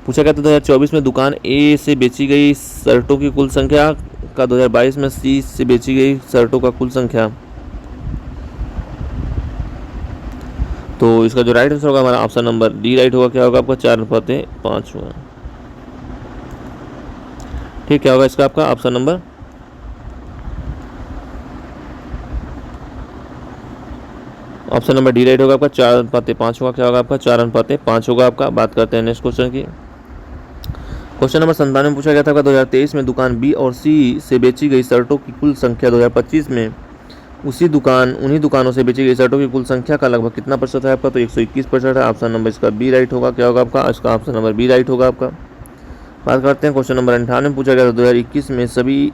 पूछा गया था 2024 में दुकान ए से बेची गई शर्टों की कुल संख्या का 2022 में सी से बेची गई शर्टों का कुल संख्या। तो इसका जो राइट आंसर होगा हमारा ऑप्शन नंबर डी राइट होगा। क्या होगा आपका? 4:5 होगा। ठीक, क्या होगा इसका आपका? ऑप्शन नंबर डी राइट होगा आपका। 4:5 होगा। क्या होगा आपका? 4:5 होगा आपका। बात करते हैं नेक्स्ट क्वेश्चन की। क्वेश्चन नंबर 97 में पूछा गया था 2023 में दुकान बी और सी से बेची गई शर्टों की कुल संख्या 2025 में उन्हीं दुकानों से बेची गई शर्टों की कुल संख्या का लगभग कितना प्रतिशत है आपका? तो 121% है। ऑप्शन नंबर इसका बी राइट होगा। क्या होगा आपका? इसका ऑप्शन नंबर बी राइट होगा आपका। बात करते हैं क्वेश्चन नंबर 98 में पूछा गया था 2021 में सभी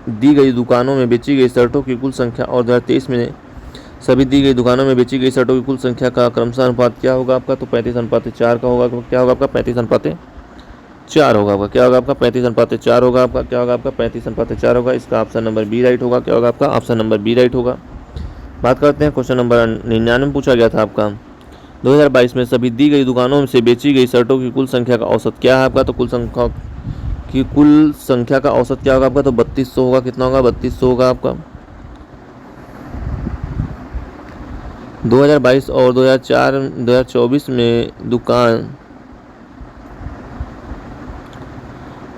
दी गई दुकानों में बेची गई शर्टों की कुल संख्या और 2023 में सभी दी गई दुकानों में बेची गई शर्टों की कुल संख्या का क्रमशः अनुपात क्या होगा आपका? तो 35:4 का होगा। क्या होगा आपका? 35:4 होगा आपका। क्या होगा आपका? 35:4 होगा आपका। क्या होगा आपका? 35:4 होगा। इसका ऑप्शन नंबर बी राइट होगा। क्या होगा आपका? ऑप्शन नंबर बी राइट होगा। बात करते हैं क्वेश्चन नंबर 99 में पूछा गया था आपका 2022 में सभी दी गई दुकानों से बेची गई शर्टों की कुल संख्या का औसत क्या है आपका? तो कुल संख्या का औसत क्या होगा आपका? तो 3200 होगा। कितना होगा? 3200 होगा आपका। 2022 और 2024 में दुकान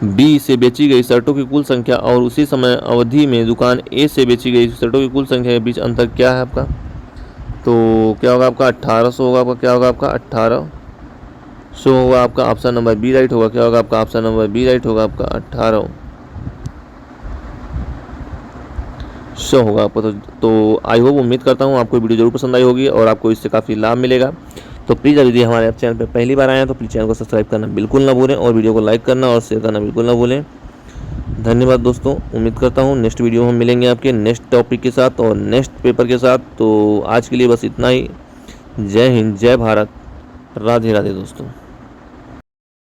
बी से बेची गई शर्टों की कुल संख्या और उसी समय अवधि में दुकान ए से बेची गई शर्टों की कुल संख्या के बीच अंतर क्या है आपका? तो क्या होगा आपका 1800 होगा आपका, क्या होगा आपका 1800 होगा आपका, ऑप्शन नंबर बी राइट होगा। क्या होगा आपका, ऑप्शन नंबर बी राइट होगा आपका 1800 होगा आपको। तो आई होप, उम्मीद करता हूँ आपको वीडियो जरूर पसंद आई होगी और आपको इससे काफ़ी लाभ मिलेगा। तो प्लीज़ यदि हमारे चैनल पर पहली बार आए हैं तो प्लीज़ चैनल को सब्सक्राइब करना बिल्कुल ना भूलें और वीडियो को लाइक करना और शेयर करना बिल्कुल ना भूलें। धन्यवाद दोस्तों, उम्मीद करता हूँ नेक्स्ट वीडियो में हम मिलेंगे आपके नेक्स्ट टॉपिक के साथ और नेक्स्ट पेपर के साथ। तो आज के लिए बस इतना ही। जय हिंद, जय भारत, राधे राधे दोस्तों।